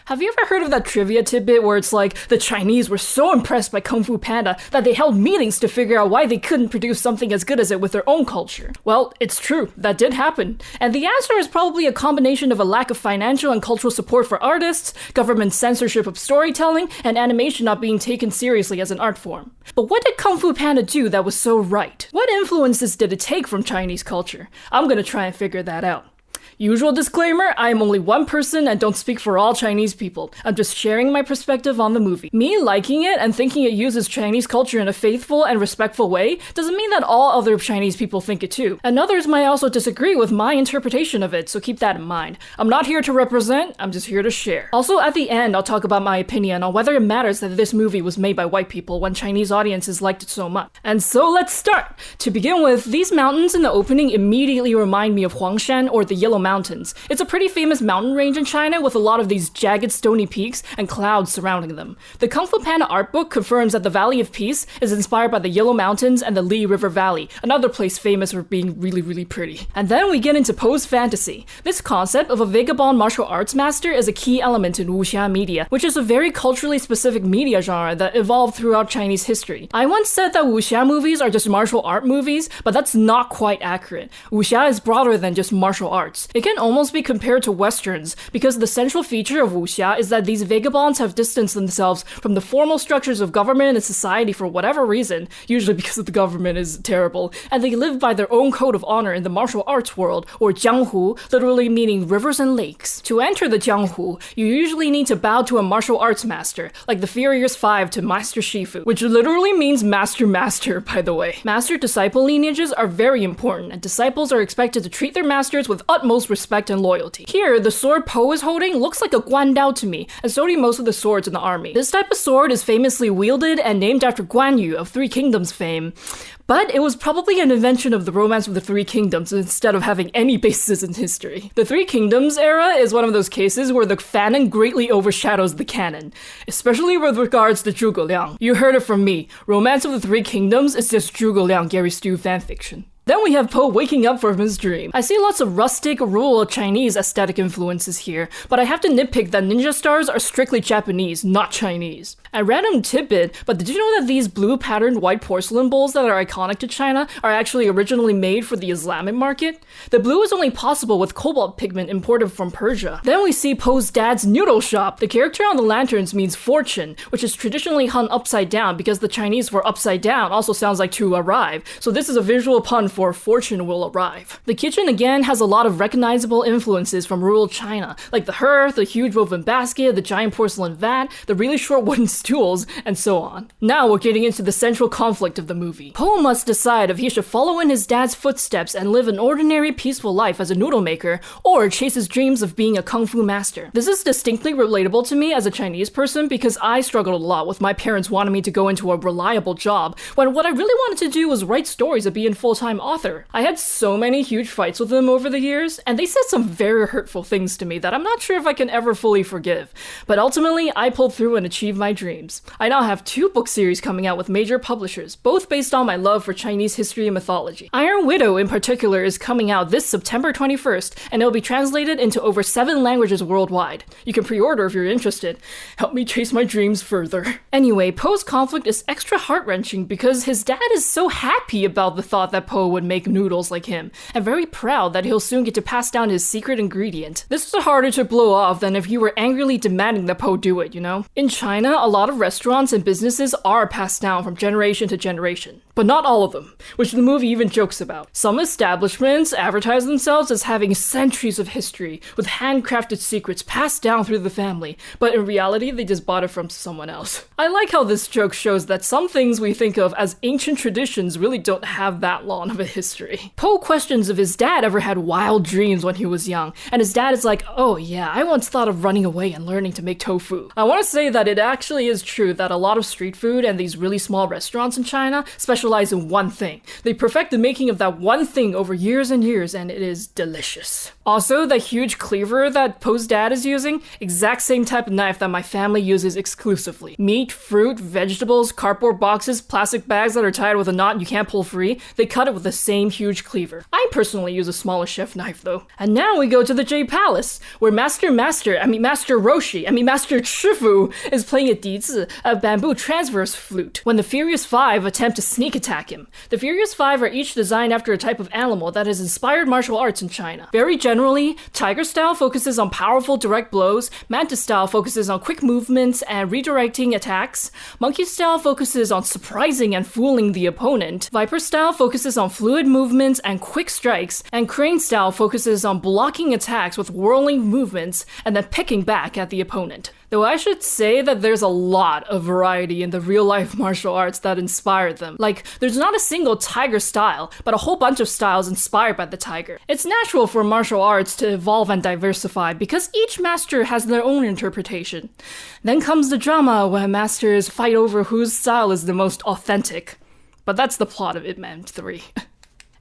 Have you ever heard of that trivia tidbit where it's like, the Chinese were so impressed by Kung Fu Panda that they held meetings to figure out why they couldn't produce something as good as it with their own culture? Well, it's true, that did happen. And the answer is probably a combination of a lack of financial and cultural support for artists, government censorship of storytelling, and animation not being taken seriously as an art form. But what did Kung Fu Panda do that was so right? What influences did it take from Chinese culture? I'm gonna try and figure that out. Usual disclaimer, I am only one person and don't speak for all Chinese people. I'm just sharing my perspective on the movie. Me liking it and thinking it uses Chinese culture in a faithful and respectful way doesn't mean that all other Chinese people think it too. And others might also disagree with my interpretation of it, so keep that in mind. I'm not here to represent, I'm just here to share. Also, at the end, I'll talk about my opinion on whether it matters that this movie was made by white people when Chinese audiences liked it so much. And so let's start! To begin with, these mountains in the opening immediately remind me of Huangshan or the Yellow Mountains. It's a pretty famous mountain range in China with a lot of these jagged stony peaks and clouds surrounding them. The Kung Fu Panda art book confirms that the Valley of Peace is inspired by the Yellow Mountains and the Li River Valley, another place famous for being really pretty. And then we get into Poe's fantasy. This concept of a vagabond martial arts master is a key element in wuxia media, which is a very culturally specific media genre that evolved throughout Chinese history. I once said that wuxia movies are just martial art movies, but that's not quite accurate. Wuxia is broader than just martial arts. It can almost be compared to westerns, because the central feature of wuxia is that these vagabonds have distanced themselves from the formal structures of government and society for whatever reason, usually because the government is terrible, and they live by their own code of honor in the martial arts world, or jianghu, literally meaning rivers and lakes. To enter the jianghu, you usually need to bow to a martial arts master, like the Furious Five to Master Shifu, which literally means master, by the way. Master-disciple lineages are very important, and disciples are expected to treat their masters with utmost respect and loyalty. Here, the sword Po is holding looks like a Guan Dao to me, and so do most of the swords in the army. This type of sword is famously wielded and named after Guan Yu of Three Kingdoms fame, but it was probably an invention of the Romance of the Three Kingdoms instead of having any basis in history. The Three Kingdoms era is one of those cases where the fanon greatly overshadows the canon, especially with regards to Zhuge Liang. You heard it from me. Romance of the Three Kingdoms is just Zhuge Liang Gary Stu fanfiction. Then we have Po waking up from his dream. I see lots of rustic, rural Chinese aesthetic influences here, but I have to nitpick that ninja stars are strictly Japanese, not Chinese. A random tidbit, but did you know that these blue patterned white porcelain bowls that are iconic to China are actually originally made for the Islamic market? The blue is only possible with cobalt pigment imported from Persia. Then we see Po's dad's noodle shop. The character on the lanterns means fortune, which is traditionally hung upside down because the Chinese for upside down also sounds like to arrive, so this is a visual pun for fortune will arrive. The kitchen again has a lot of recognizable influences from rural China, like the hearth, the huge woven basket, the giant porcelain vat, the really short wooden stools, and so on. Now we're getting into the central conflict of the movie. Po must decide if he should follow in his dad's footsteps and live an ordinary, peaceful life as a noodle maker, or chase his dreams of being a kung fu master. This is distinctly relatable to me as a Chinese person because I struggled a lot with my parents wanting me to go into a reliable job, when what I really wanted to do was write stories and be a full-time author. I had so many huge fights with them over the years, and they said some very hurtful things to me that I'm not sure if I can ever fully forgive. But ultimately, I pulled through and achieved my dreams. I now have 2 book series coming out with major publishers, both based on my love for Chinese history and mythology. Iron Widow in particular is coming out this September 21st, and it'll be translated into over 7 languages worldwide. You can pre-order if you're interested. Help me chase my dreams further. Anyway, Po's conflict is extra heart-wrenching because his dad is so happy about the thought that Po would make noodles like him, and very proud that he'll soon get to pass down his secret ingredient. This is harder to blow off than if you were angrily demanding that Po do it, you know? In China, a lot of restaurants and businesses are passed down from generation to generation, but not all of them, which the movie even jokes about. Some establishments advertise themselves as having centuries of history, with handcrafted secrets passed down through the family, but in reality, they just bought it from someone else. I like how this joke shows that some things we think of as ancient traditions really don't have that long of a history. Po questions if his dad ever had wild dreams when he was young, and his dad is like, oh yeah, I once thought of running away and learning to make tofu. I want to say that it actually is true that a lot of street food and these really small restaurants in China specialize in one thing. They perfect the making of that one thing over years and years, and it is delicious. Also, the huge cleaver that Po's dad is using, exact same type of knife that my family uses exclusively. Meat, fruit, vegetables, cardboard boxes, plastic bags that are tied with a knot you can't pull free, they cut it with the same huge cleaver. I personally use a smaller chef knife though. And now we go to the Jade Palace, where Master Shifu is playing a dizi, a bamboo transverse flute, when the Furious Five attempt to sneak attack him. The Furious Five are each designed after a type of animal that has inspired martial arts in China. Very generally, Tiger style focuses on powerful direct blows, Mantis style focuses on quick movements and redirecting attacks, Monkey style focuses on surprising and fooling the opponent, Viper style focuses on fluid movements and quick strikes, and Crane style focuses on blocking attacks with whirling movements and then picking back at the opponent. Though I should say that there's a lot of variety in the real-life martial arts that inspired them. Like, there's not a single tiger style, but a whole bunch of styles inspired by the tiger. It's natural for martial arts to evolve and diversify because each master has their own interpretation. Then comes the drama where masters fight over whose style is the most authentic. But that's the plot of Ip Man 3.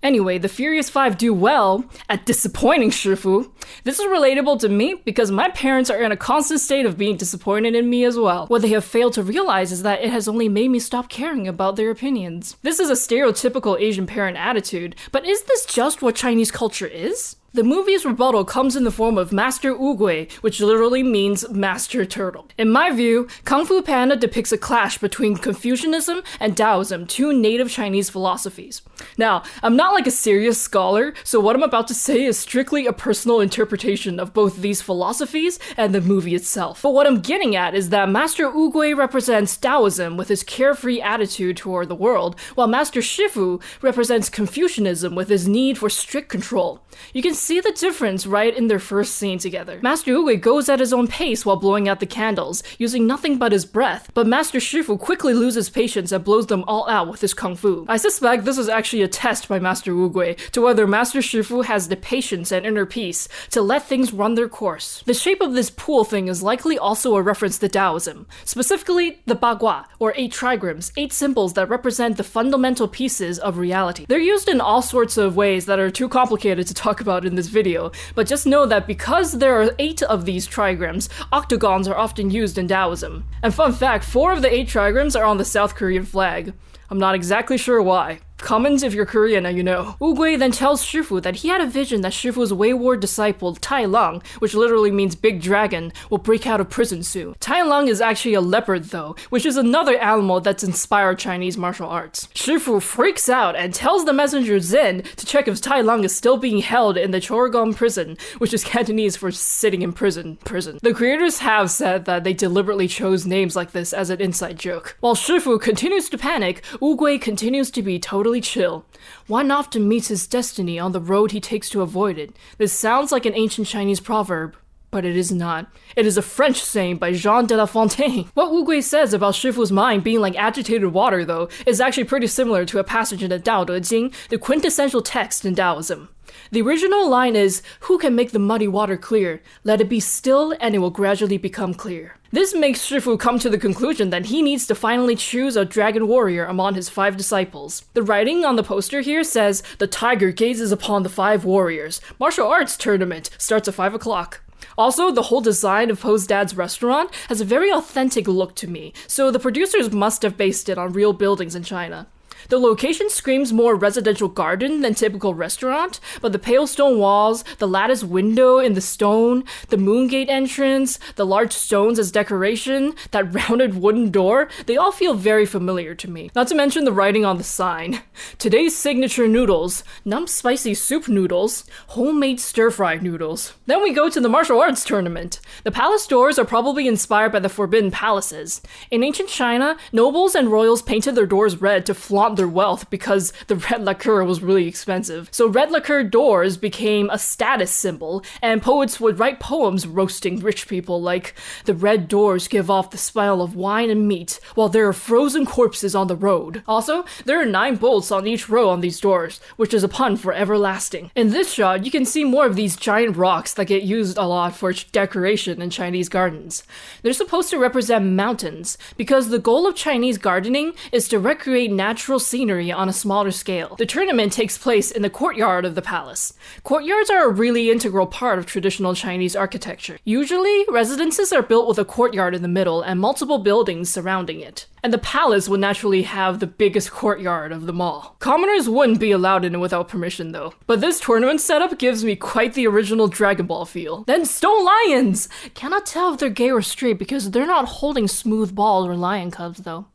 Anyway, the Furious Five do well at disappointing Shifu. This is relatable to me because my parents are in a constant state of being disappointed in me as well. What they have failed to realize is that it has only made me stop caring about their opinions. This is a stereotypical Asian parent attitude, but is this just what Chinese culture is? The movie's rebuttal comes in the form of Master Oogway, which literally means Master Turtle. In my view, Kung Fu Panda depicts a clash between Confucianism and Taoism, two native Chinese philosophies. Now, I'm not like a serious scholar, so what I'm about to say is strictly a personal interpretation of both these philosophies and the movie itself. But what I'm getting at is that Master Oogway represents Taoism with his carefree attitude toward the world, while Master Shifu represents Confucianism with his need for strict control. You can see the difference right in their first scene together. Master Oogway goes at his own pace while blowing out the candles, using nothing but his breath, but Master Shifu quickly loses patience and blows them all out with his kung fu. I suspect this was actually a test by Master Oogway to whether Master Shifu has the patience and inner peace to let things run their course. The shape of this pool thing is likely also a reference to Taoism, specifically the Bagua, or 8 trigrams, 8 symbols that represent the fundamental pieces of reality. They're used in all sorts of ways that are too complicated to talk about in this video, but just know that because there are 8 of these trigrams, octagons are often used in Taoism. And fun fact, 4 of the 8 trigrams are on the South Korean flag. I'm not exactly sure why. Comment if you're Korean and you know. Oogway then tells Shifu that he had a vision that Shifu's wayward disciple, Tai Lung, which literally means big dragon, will break out of prison soon. Tai Lung is actually a leopard though, which is another animal that's inspired Chinese martial arts. Shifu freaks out and tells the messenger Zen to check if Tai Lung is still being held in the Chorgon prison, which is Cantonese for sitting in prison. The creators have said that they deliberately chose names like this as an inside joke. While Shifu continues to panic, Oogway continues to be totally chill. One often meets his destiny on the road he takes to avoid it. This sounds like an ancient Chinese proverb, but it is not. It is a French saying by Jean de La Fontaine. What Oogway says about Shifu's mind being like agitated water, though, is actually pretty similar to a passage in the Tao Te Ching, the quintessential text in Taoism. The original line is, "Who can make the muddy water clear? Let it be still and it will gradually become clear." This makes Shifu come to the conclusion that he needs to finally choose a dragon warrior among his 5 disciples. The writing on the poster here says, "The tiger gazes upon the 5 warriors. Martial arts tournament starts at 5 o'clock. Also, the whole design of Po's dad's restaurant has a very authentic look to me, so the producers must have based it on real buildings in China. The location screams more residential garden than typical restaurant, but the pale stone walls, the lattice window in the stone, the moon gate entrance, the large stones as decoration, that rounded wooden door, they all feel very familiar to me. Not to mention the writing on the sign. Today's signature noodles, num spicy soup noodles, homemade stir-fried noodles. Then we go to the martial arts tournament. The palace doors are probably inspired by the Forbidden Palaces. In ancient China, nobles and royals painted their doors red to flaunt their wealth because the red lacquer was really expensive. So red lacquer doors became a status symbol, and poets would write poems roasting rich people like, "The red doors give off the smell of wine and meat, while there are frozen corpses on the road." Also, there are 9 bolts on each row on these doors, which is a pun for everlasting. In this shot, you can see more of these giant rocks that get used a lot for decoration in Chinese gardens. They're supposed to represent mountains, because the goal of Chinese gardening is to recreate natural scenery on a smaller scale. The tournament takes place in the courtyard of the palace. Courtyards are a really integral part of traditional Chinese architecture. Usually, residences are built with a courtyard in the middle and multiple buildings surrounding it. And the palace would naturally have the biggest courtyard of them all. Commoners wouldn't be allowed in without permission though. But this tournament setup gives me quite the original Dragon Ball feel. Then stone lions! Cannot tell if they're gay or straight because they're not holding smooth balls or lion cubs though.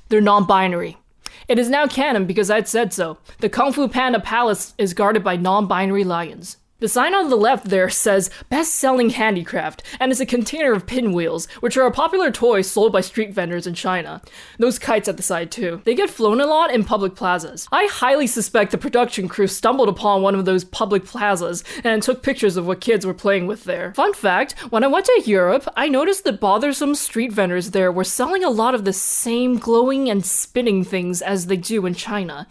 They're non-binary. It is now canon because I'd said so. The Kung Fu Panda Palace is guarded by non-binary lions. The sign on the left there says best-selling handicraft, and is a container of pinwheels, which are a popular toy sold by street vendors in China. Those kites at the side too. They get flown a lot in public plazas. I highly suspect the production crew stumbled upon one of those public plazas and took pictures of what kids were playing with there. Fun fact, when I went to Europe, I noticed that bothersome street vendors there were selling a lot of the same glowing and spinning things as they do in China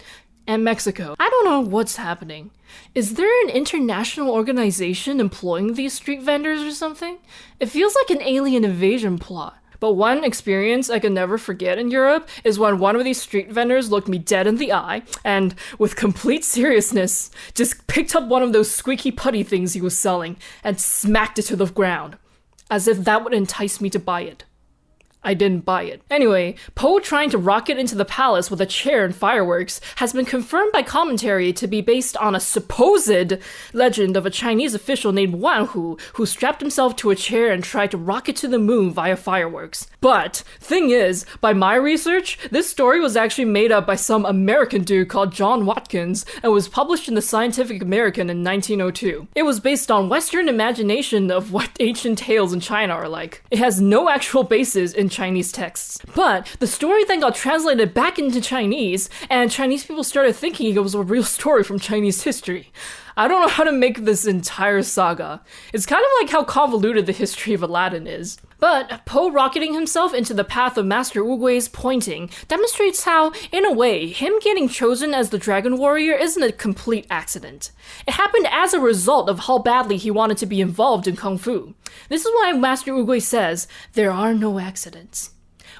and Mexico. I don't know what's happening. Is there an international organization employing these street vendors or something? It feels like an alien invasion plot. But one experience I can never forget in Europe is when one of these street vendors looked me dead in the eye and, with complete seriousness, just picked up one of those squeaky putty things he was selling and smacked it to the ground, as if that would entice me to buy it. I didn't buy it. Anyway, Po trying to rocket into the palace with a chair and fireworks has been confirmed by commentary to be based on a supposed legend of a Chinese official named Wan Hu who strapped himself to a chair and tried to rocket to the moon via fireworks. But, thing is, by my research, this story was actually made up by some American dude called John Watkins and was published in the Scientific American in 1902. It was based on Western imagination of what ancient tales in China are like. It has no actual basis in Chinese texts. But the story then got translated back into Chinese, and Chinese people started thinking it was a real story from Chinese history. I don't know how to make this entire saga. It's kind of like how convoluted the history of Aladdin is. But Po rocketing himself into the path of Master Oogway's pointing demonstrates how, in a way, him getting chosen as the Dragon Warrior isn't a complete accident. It happened as a result of how badly he wanted to be involved in Kung Fu. This is why Master Oogway says, there are no accidents.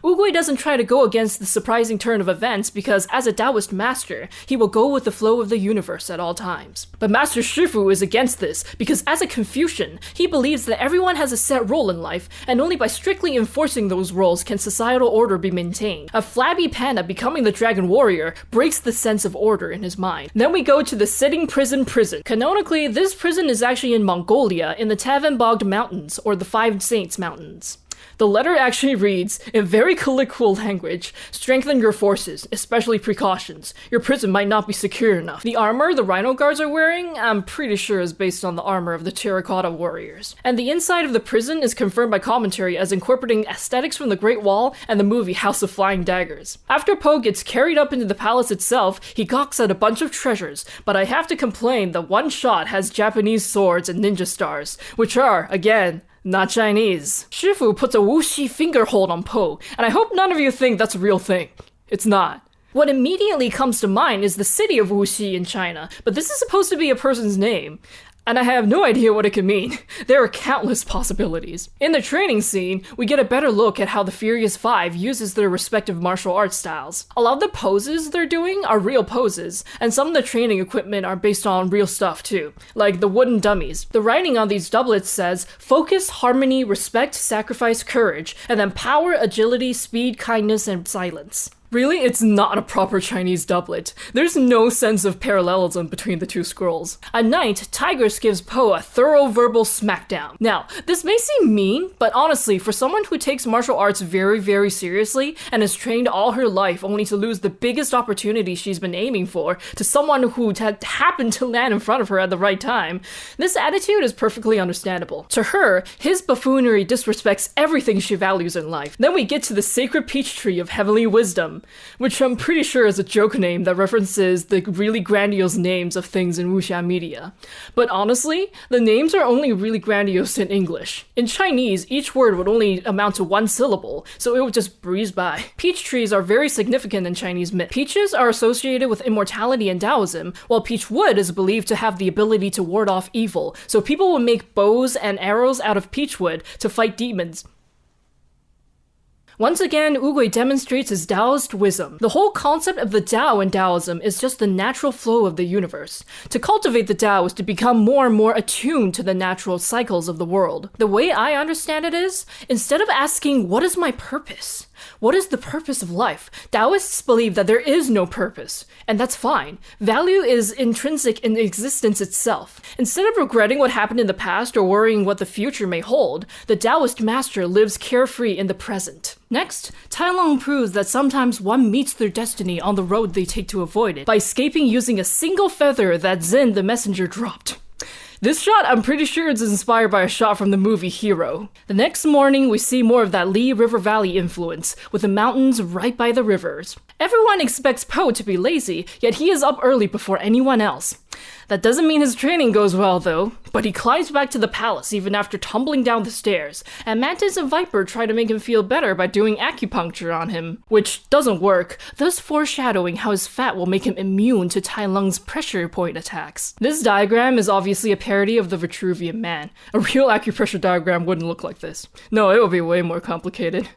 Oogway doesn't try to go against the surprising turn of events because, as a Taoist master, he will go with the flow of the universe at all times. But Master Shifu is against this because, as a Confucian, he believes that everyone has a set role in life, and only by strictly enforcing those roles can societal order be maintained. A flabby panda becoming the Dragon Warrior breaks the sense of order in his mind. Then we go to the Sitting Prison. Canonically, this prison is actually in Mongolia, in the Tavanbogd Mountains, or the Five Saints Mountains. The letter actually reads, in very colloquial language, strengthen your forces, especially precautions. Your prison might not be secure enough. The armor the Rhino Guards are wearing, I'm pretty sure is based on the armor of the Terracotta Warriors. And the inside of the prison is confirmed by commentary as incorporating aesthetics from the Great Wall and the movie House of Flying Daggers. After Po gets carried up into the palace itself, he gawks at a bunch of treasures, but I have to complain that one shot has Japanese swords and ninja stars, which are, again, not Chinese. Shifu puts a wuxi finger hold on Po, and I hope none of you think that's a real thing. It's not. What immediately comes to mind is the city of Wuxi in China, but this is supposed to be a person's name, and I have no idea what it could mean. There are countless possibilities. In the training scene, we get a better look at how the Furious Five uses their respective martial arts styles. A lot of the poses they're doing are real poses, and some of the training equipment are based on real stuff too, like the wooden dummies. The writing on these doublets says, focus, harmony, respect, sacrifice, courage, and then power, agility, speed, kindness, and silence. Really, it's not a proper Chinese doublet. There's no sense of parallelism between the two scrolls. At night, Tigress gives Po a thorough verbal smackdown. Now, this may seem mean, but honestly, for someone who takes martial arts very, very seriously and has trained all her life only to lose the biggest opportunity she's been aiming for to someone who had happened to land in front of her at the right time, this attitude is perfectly understandable. To her, his buffoonery disrespects everything she values in life. Then we get to the sacred peach tree of heavenly wisdom, which I'm pretty sure is a joke name that references the really grandiose names of things in wuxia media. But honestly, the names are only really grandiose in English. In Chinese, each word would only amount to one syllable, so it would just breeze by. Peach trees are very significant in Chinese myth. Peaches are associated with immortality in Taoism, while peach wood is believed to have the ability to ward off evil, so people would make bows and arrows out of peach wood to fight demons. Once again, Oogway demonstrates his Taoist wisdom. The whole concept of the Tao in Taoism is just the natural flow of the universe. To cultivate the Tao is to become more and more attuned to the natural cycles of the world. The way I understand it is, instead of asking, what is my purpose? What is the purpose of life? Taoists believe that there is no purpose, and that's fine. Value is intrinsic in existence itself. Instead of regretting what happened in the past or worrying what the future may hold, the Taoist master lives carefree in the present. Next, Tai Lung proves that sometimes one meets their destiny on the road they take to avoid it by escaping using a single feather that Zen the messenger dropped. This shot, I'm pretty sure it's inspired by a shot from the movie Hero. The next morning, we see more of that Lee River Valley influence, with the mountains right by the rivers. Everyone expects Po to be lazy, yet he is up early before anyone else. That doesn't mean his training goes well, though, but he climbs back to the palace even after tumbling down the stairs, and Mantis and Viper try to make him feel better by doing acupuncture on him, which doesn't work, thus foreshadowing how his fat will make him immune to Tai Lung's pressure point attacks. This diagram is obviously a parody of the Vitruvian Man. A real acupressure diagram wouldn't look like this. No, it would be way more complicated.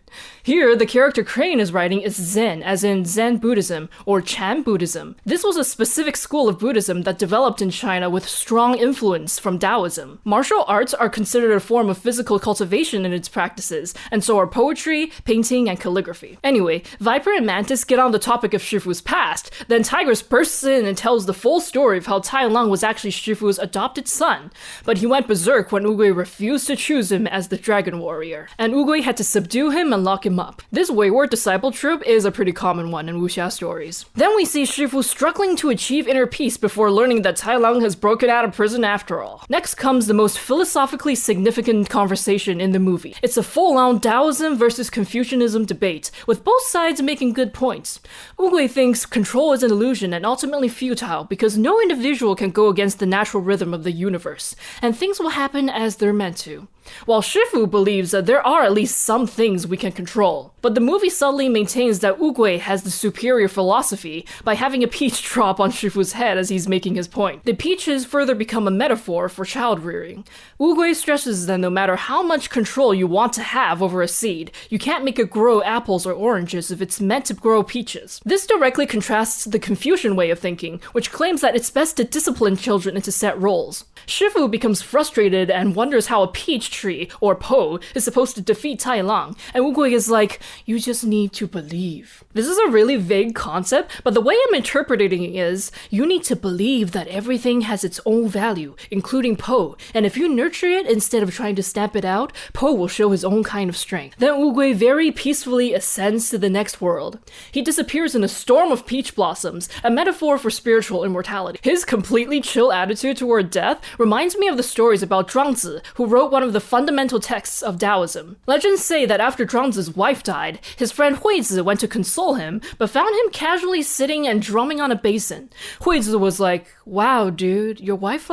Here, the character Crane is writing is Zen, as in Zen Buddhism, or Chan Buddhism. This was a specific school of Buddhism that developed in China with strong influence from Taoism. Martial arts are considered a form of physical cultivation in its practices, and so are poetry, painting, and calligraphy. Anyway, Viper and Mantis get on the topic of Shifu's past, then Tigress bursts in and tells the full story of how Tai Lung was actually Shifu's adopted son, but he went berserk when Oogway refused to choose him as the dragon warrior, and Oogway had to subdue him and lock him up. This wayward disciple trope is a pretty common one in wuxia stories. Then we see Shifu struggling to achieve inner peace before learning that Tai Lung has broken out of prison after all. Next comes the most philosophically significant conversation in the movie. It's a full-on Taoism versus Confucianism debate, with both sides making good points. Oogway thinks control is an illusion and ultimately futile because no individual can go against the natural rhythm of the universe, and things will happen as they're meant to. While Shifu believes that there are at least some things we can control. But the movie subtly maintains that Oogway has the superior philosophy by having a peach drop on Shifu's head as he's making his point. The peaches further become a metaphor for child rearing. Oogway stresses that no matter how much control you want to have over a seed, you can't make it grow apples or oranges if it's meant to grow peaches. This directly contrasts the Confucian way of thinking, which claims that it's best to discipline children into set roles. Shifu becomes frustrated and wonders how a peach tree, or Po, is supposed to defeat Tai Lung, and Oogway is like, you just need to believe. This is a really vague concept, but the way I'm interpreting it is, you need to believe that everything has its own value, including Po, and if you nurture it instead of trying to stamp it out, Po will show his own kind of strength. Then Oogway very peacefully ascends to the next world. He disappears in a storm of peach blossoms, a metaphor for spiritual immortality. His completely chill attitude toward death reminds me of the stories about Zhuangzi, who wrote one of the fundamental texts of Taoism. Legends say that after Zhuangzi's wife died, his friend Huizi went to console him, but found him casually sitting and drumming on a basin. Huizi was like, wow dude, your wife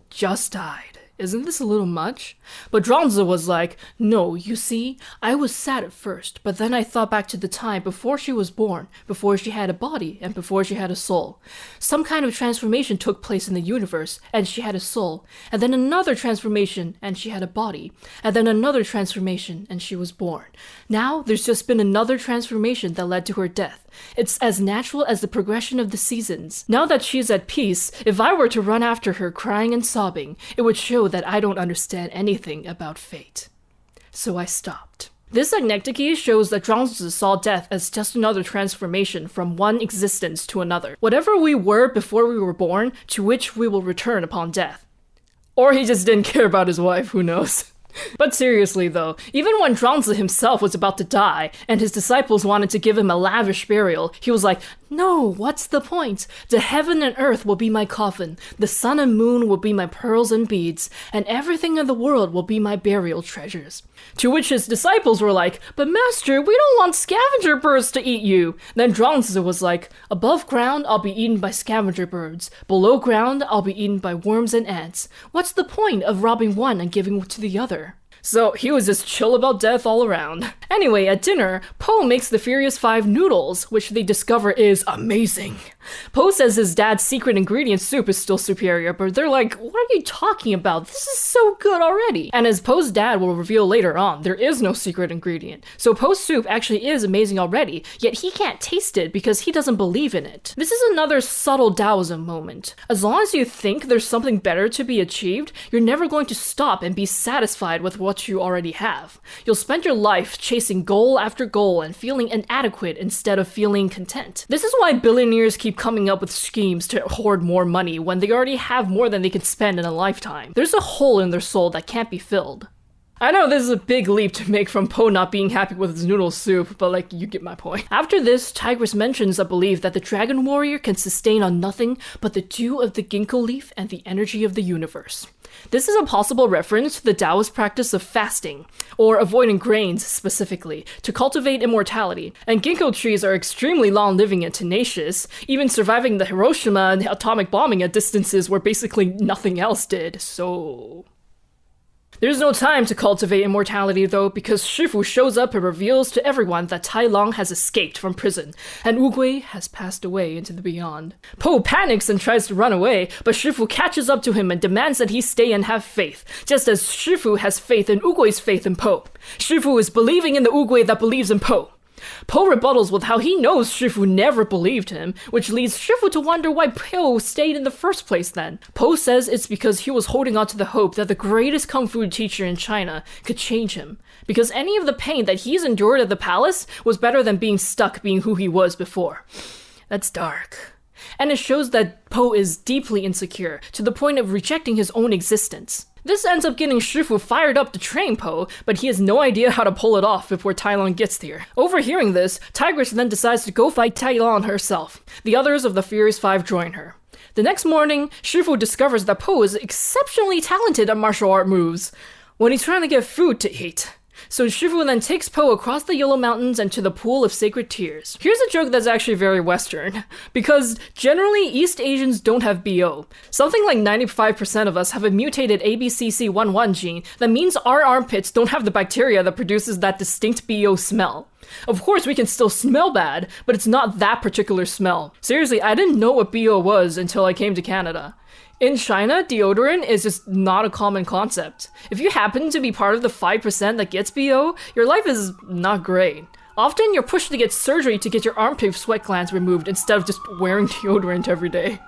just died. Isn't this a little much? But Zhuangzi was like, no, you see, I was sad at first, but then I thought back to the time before she was born, before she had a body, and before she had a soul. Some kind of transformation took place in the universe, and she had a soul, and then another transformation, and she had a body, and then another transformation, and she was born. Now, there's just been another transformation that led to her death. It's as natural as the progression of the seasons. Now that she's at peace, if I were to run after her crying and sobbing, it would show that I don't understand anything about fate. So I stopped. This synecdoche shows that Zhuangzi saw death as just another transformation from one existence to another. Whatever we were before we were born, to which we will return upon death. Or he just didn't care about his wife, who knows? But seriously though, even when Zhuangzi himself was about to die, and his disciples wanted to give him a lavish burial, he was like, no, what's the point? The heaven and earth will be my coffin, the sun and moon will be my pearls and beads, and everything in the world will be my burial treasures. To which his disciples were like, but master, we don't want scavenger birds to eat you. Then Zhuangzi was like, above ground I'll be eaten by scavenger birds, below ground I'll be eaten by worms and ants. What's the point of robbing one and giving to the other? So he was just chill about death all around. Anyway, at dinner, Po makes the Furious Five noodles, which they discover is amazing. Po says his dad's secret ingredient soup is still superior, but they're like, what are you talking about? This is so good already. And as Po's dad will reveal later on, there is no secret ingredient. So Po's soup actually is amazing already, yet he can't taste it because he doesn't believe in it. This is another subtle Taoism moment. As long as you think there's something better to be achieved, you're never going to stop and be satisfied with what you already have. You'll spend your life chasing goal after goal and feeling inadequate instead of feeling content. This is why billionaires keep coming up with schemes to hoard more money when they already have more than they can spend in a lifetime. There's a hole in their soul that can't be filled. I know this is a big leap to make from Po not being happy with his noodle soup, but like, you get my point. After this, Tigress mentions a belief that the dragon warrior can sustain on nothing but the dew of the ginkgo leaf and the energy of the universe. This is a possible reference to the Taoist practice of fasting, or avoiding grains specifically, to cultivate immortality. And ginkgo trees are extremely long-living and tenacious, even surviving the Hiroshima and atomic bombing at distances where basically nothing else did, so... There's no time to cultivate immortality though, because Shifu shows up and reveals to everyone that Tai Lung has escaped from prison, and Oogway has passed away into the beyond. Po panics and tries to run away, but Shifu catches up to him and demands that he stay and have faith, just as Shifu has faith in Oogway's faith in Po. Shifu is believing in the Oogway that believes in Po. Po rebuttals with how he knows Shifu never believed him, which leads Shifu to wonder why Po stayed in the first place then. Po says it's because he was holding on to the hope that the greatest kung fu teacher in China could change him, because any of the pain that he's endured at the palace was better than being stuck being who he was before. That's dark. And it shows that Po is deeply insecure, to the point of rejecting his own existence. This ends up getting Shifu fired up to train Po, but he has no idea how to pull it off before Tai Lung gets there. Overhearing this, Tigress then decides to go fight Tai Lung herself. The others of the Furious Five join her. The next morning, Shifu discovers that Po is exceptionally talented at martial art moves when he's trying to get food to eat. So Shifu then takes Po across the Yellow Mountains and to the Pool of Sacred Tears. Here's a joke that's actually very Western, because generally East Asians don't have BO. Something like 95% of us have a mutated ABCC11 gene that means our armpits don't have the bacteria that produces that distinct BO smell. Of course we can still smell bad, but it's not that particular smell. Seriously, I didn't know what BO was until I came to Canada. In China, deodorant is just not a common concept. If you happen to be part of the 5% that gets BO, your life is not great. Often you're pushed to get surgery to get your armpit sweat glands removed instead of just wearing deodorant every day.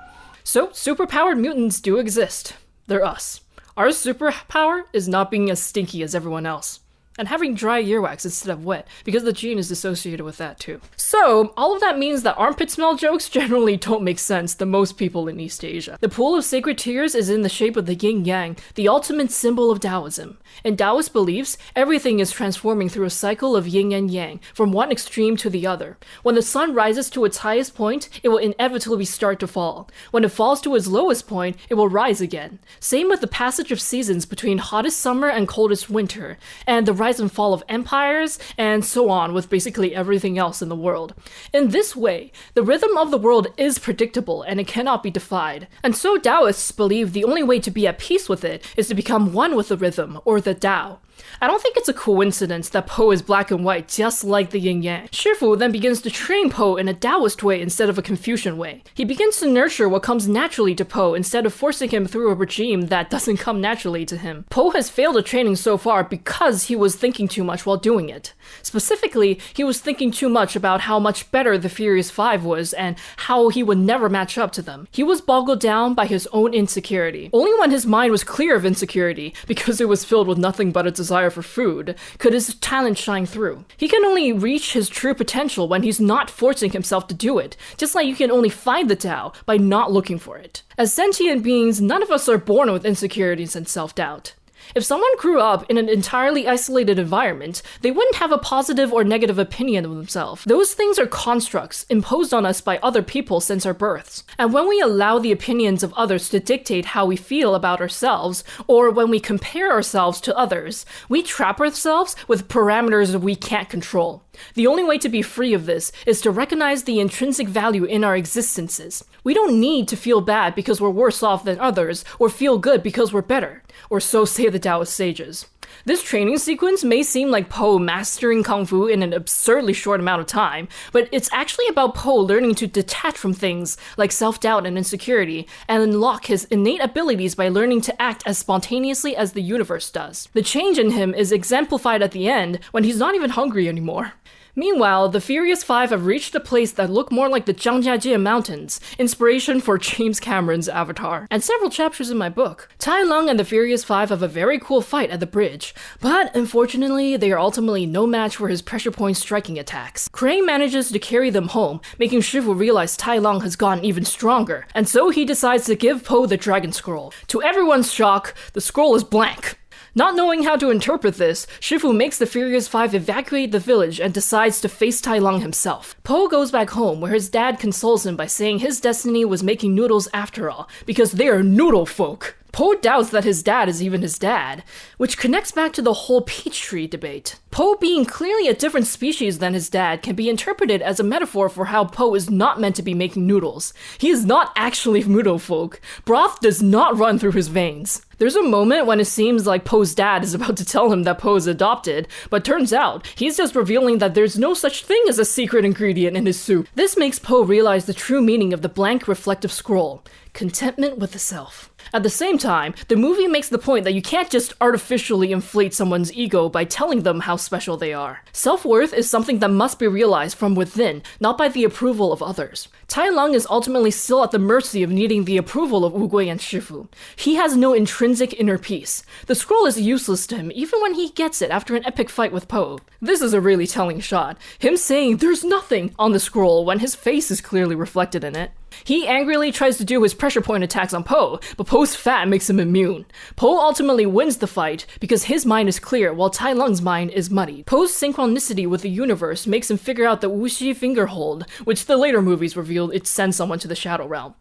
So, superpowered mutants do exist. They're us. Our superpower is not being as stinky as everyone else, and having dry earwax instead of wet, because the gene is associated with that too. So, all of that means that armpit smell jokes generally don't make sense to most people in East Asia. The Pool of Sacred Tears is in the shape of the yin-yang, the ultimate symbol of Taoism. In Taoist beliefs, everything is transforming through a cycle of yin and yang, from one extreme to the other. When the sun rises to its highest point, it will inevitably start to fall. When it falls to its lowest point, it will rise again. Same with the passage of seasons between hottest summer and coldest winter, and the rise and fall of empires, and so on with basically everything else in the world. In this way, the rhythm of the world is predictable and it cannot be defied. And so Taoists believe the only way to be at peace with it is to become one with the rhythm, or the Tao. I don't think it's a coincidence that Po is black and white just like the yin-yang. Shifu then begins to train Po in a Taoist way instead of a Confucian way. He begins to nurture what comes naturally to Po instead of forcing him through a regime that doesn't come naturally to him. Po has failed at training so far because he was thinking too much while doing it. Specifically, he was thinking too much about how much better the Furious Five was and how he would never match up to them. He was boggled down by his own insecurity. Only when his mind was clear of insecurity, because it was filled with nothing but a desire for food, could his talent shine through. He can only reach his true potential when he's not forcing himself to do it, just like you can only find the Tao by not looking for it. As sentient beings, none of us are born with insecurities and self-doubt. If someone grew up in an entirely isolated environment, they wouldn't have a positive or negative opinion of themselves. Those things are constructs imposed on us by other people since our births. And when we allow the opinions of others to dictate how we feel about ourselves, or when we compare ourselves to others, we trap ourselves with parameters we can't control. The only way to be free of this is to recognize the intrinsic value in our existences. We don't need to feel bad because we're worse off than others, or feel good because we're better, or so say the Taoist sages. This training sequence may seem like Po mastering Kung Fu in an absurdly short amount of time, but it's actually about Po learning to detach from things like self-doubt and insecurity, and unlock his innate abilities by learning to act as spontaneously as the universe does. The change in him is exemplified at the end when he's not even hungry anymore. Meanwhile, the Furious Five have reached a place that look more like the Zhangjiajie Mountains, inspiration for James Cameron's Avatar, and several chapters in my book. Tai Lung and the Furious Five have a very cool fight at the bridge, but unfortunately, they are ultimately no match for his pressure point striking attacks. Crane manages to carry them home, making Shifu realize Tai Lung has gotten even stronger, and so he decides to give Po the Dragon Scroll. To everyone's shock, the scroll is blank. Not knowing how to interpret this, Shifu makes the Furious Five evacuate the village and decides to face Tai Lung himself. Po goes back home where his dad consoles him by saying his destiny was making noodles after all, because they are noodle folk. Po doubts that his dad is even his dad, which connects back to the whole peach tree debate. Po being clearly a different species than his dad can be interpreted as a metaphor for how Po is not meant to be making noodles. He is not actually noodle folk. Broth does not run through his veins. There's a moment when it seems like Po's dad is about to tell him that Po is adopted, but turns out he's just revealing that there's no such thing as a secret ingredient in his soup. This makes Po realize the true meaning of the blank reflective scroll: contentment with the self. At the same time, the movie makes the point that you can't just artificially inflate someone's ego by telling them how special they are. Self-worth is something that must be realized from within, not by the approval of others. Tai Lung is ultimately still at the mercy of needing the approval of Oogway and Shifu. He has no intrinsic inner peace. The scroll is useless to him even when he gets it after an epic fight with Po. This is a really telling shot, him saying there's nothing on the scroll when his face is clearly reflected in it. He angrily tries to do his pressure point attacks on Po, but Po's fat makes him immune. Po ultimately wins the fight because his mind is clear while Tai Lung's mind is muddied. Po's synchronicity with the universe makes him figure out the Wuxi finger hold, which the later movies revealed it sends someone to the Shadow Realm.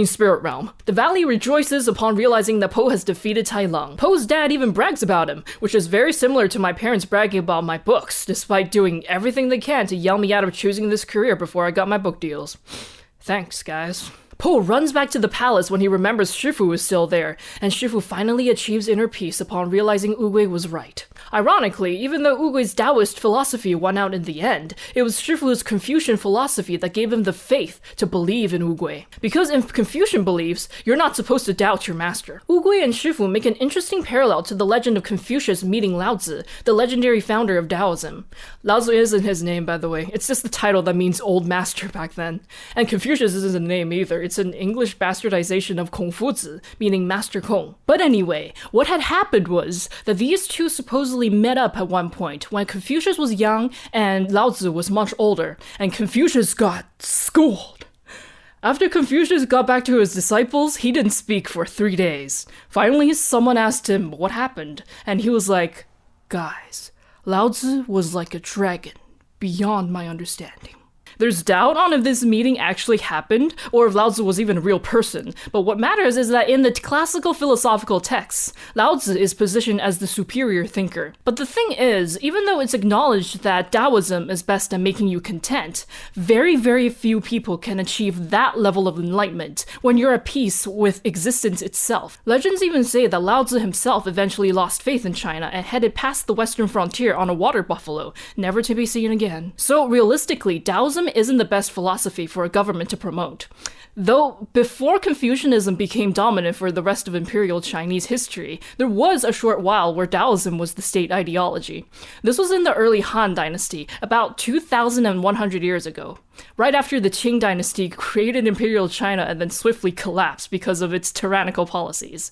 Spirit Realm. The Valley rejoices upon realizing that Po has defeated Tai Lung. Po's dad even brags about him, which is very similar to my parents bragging about my books, despite doing everything they can to yell me out of choosing this career before I got my book deals. Thanks, guys. Po runs back to the palace when he remembers Shifu is still there, and Shifu finally achieves inner peace upon realizing Oogway was right. Ironically, even though Oogway's Taoist philosophy won out in the end, it was Shifu's Confucian philosophy that gave him the faith to believe in Oogway. Because in Confucian beliefs, you're not supposed to doubt your master. Oogway and Shifu make an interesting parallel to the legend of Confucius meeting Lao Tzu, the legendary founder of Taoism. Lao Tzu isn't his name, by the way. It's just the title that means old master back then. And Confucius isn't a name either. It's an English bastardization of Kongfuzi, meaning Master Kong. But anyway, what had happened was that these two supposedly met up at one point when Confucius was young and Lao Tzu was much older, and Confucius got schooled. After Confucius got back to his disciples, he didn't speak for 3 days. Finally, someone asked him what happened, and he was like, "Guys, Lao Tzu was like a dragon, beyond my understanding." There's doubt on if this meeting actually happened, or if Lao Tzu was even a real person, but what matters is that in the classical philosophical texts, Lao Tzu is positioned as the superior thinker. But the thing is, even though it's acknowledged that Taoism is best at making you content, very, very few people can achieve that level of enlightenment when you're at peace with existence itself. Legends even say that Lao Tzu himself eventually lost faith in China and headed past the western frontier on a water buffalo, never to be seen again. So realistically, Taoism isn't the best philosophy for a government to promote. Though, before Confucianism became dominant for the rest of imperial Chinese history, there was a short while where Taoism was the state ideology. This was in the early Han Dynasty, about 2,100 years ago. Right after the Qing Dynasty created imperial China and then swiftly collapsed because of its tyrannical policies.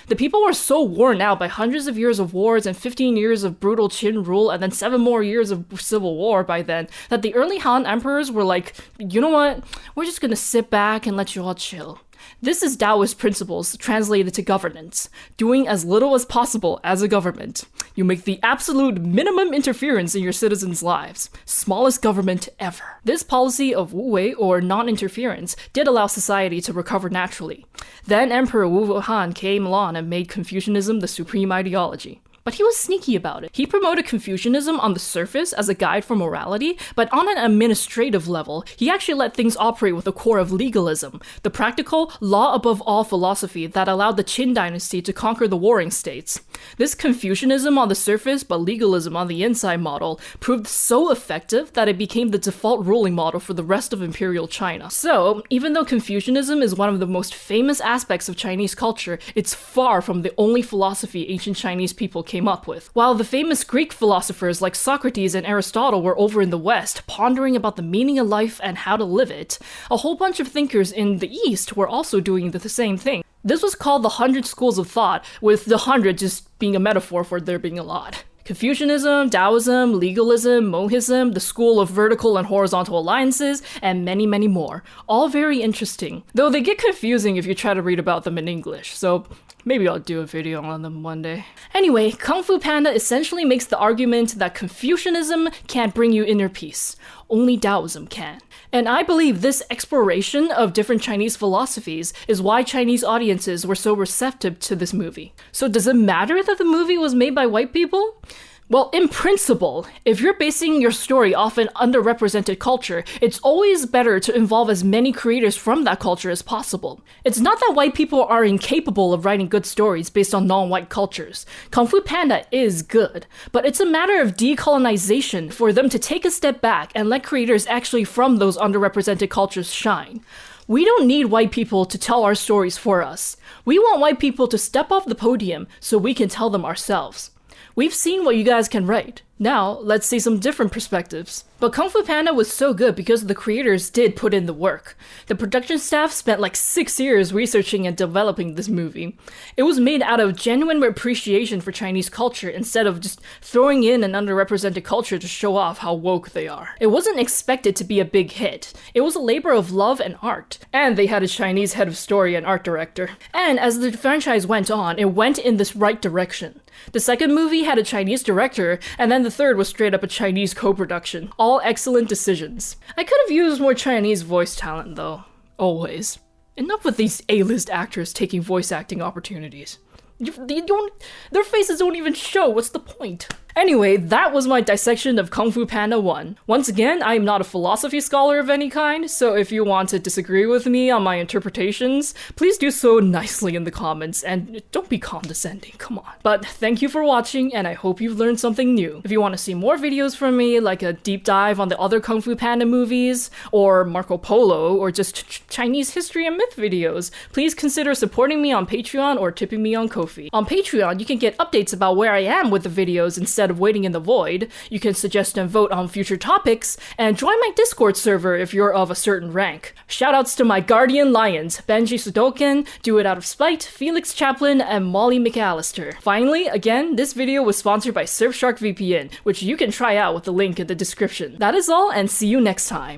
The people were so worn out by hundreds of years of wars and 15 years of brutal Qin rule and then 7 more years of civil war by then, that the early Han emperors were like, you know what, we're just gonna sit back and let you all chill. This is Taoist principles translated to governance, doing as little as possible as a government. You make the absolute minimum interference in your citizens' lives. Smallest government ever. This policy of Wu-wei, or non-interference, did allow society to recover naturally. Then Emperor Wu Han came along and made Confucianism the supreme ideology. But he was sneaky about it. He promoted Confucianism on the surface as a guide for morality, but on an administrative level, he actually let things operate with a core of legalism, the practical, law above all philosophy that allowed the Qin dynasty to conquer the warring states. This Confucianism on the surface but legalism on the inside model proved so effective that it became the default ruling model for the rest of imperial China. So, even though Confucianism is one of the most famous aspects of Chinese culture, it's far from the only philosophy ancient Chinese people came up with. While the famous Greek philosophers like Socrates and Aristotle were over in the West, pondering about the meaning of life and how to live it, a whole bunch of thinkers in the East were also doing the same thing. This was called the 100 schools of thought, with the 100 just being a metaphor for there being a lot. Confucianism, Taoism, legalism, Mohism, the school of vertical and horizontal alliances, and many, many more. All very interesting, though they get confusing if you try to read about them in English, so maybe I'll do a video on them one day. Anyway, Kung Fu Panda essentially makes the argument that Confucianism can't bring you inner peace. Only Taoism can. And I believe this exploration of different Chinese philosophies is why Chinese audiences were so receptive to this movie. So does it matter that the movie was made by white people? Well, in principle, if you're basing your story off an underrepresented culture, it's always better to involve as many creators from that culture as possible. It's not that white people are incapable of writing good stories based on non-white cultures. Kung Fu Panda is good, but it's a matter of decolonization for them to take a step back and let creators actually from those underrepresented cultures shine. We don't need white people to tell our stories for us. We want white people to step off the podium so we can tell them ourselves. We've seen what you guys can write. Now, let's see some different perspectives. But Kung Fu Panda was so good because the creators did put in the work. The production staff spent like 6 years researching and developing this movie. It was made out of genuine appreciation for Chinese culture instead of just throwing in an underrepresented culture to show off how woke they are. It wasn't expected to be a big hit. It was a labor of love and art. And they had a Chinese head of story and art director. And as the franchise went on, it went in this right direction. The second movie had a Chinese director, and then the third was straight up a Chinese co-production. All excellent decisions. I could have used more Chinese voice talent though. Always. Enough with these A-list actors taking voice acting opportunities. Their faces don't even show, what's the point? Anyway, that was my dissection of Kung Fu Panda 1. Once again, I am not a philosophy scholar of any kind, so if you want to disagree with me on my interpretations, please do so nicely in the comments, and don't be condescending, come on. But thank you for watching, and I hope you've learned something new. If you want to see more videos from me, like a deep dive on the other Kung Fu Panda movies, or Marco Polo, or just Chinese history and myth videos, please consider supporting me on Patreon or tipping me on Ko-fi. On Patreon, you can get updates about where I am with the videos instead of waiting in the void. You can suggest and vote on future topics, and join my Discord server if you're of a certain rank. Shoutouts to my guardian lions, Benji Sudolcan, Do It Out of Spite, Felix Chaplin, and Molly McAllister. Finally, again, this video was sponsored by Surfshark VPN, which you can try out with the link in the description. That is all, and see you next time.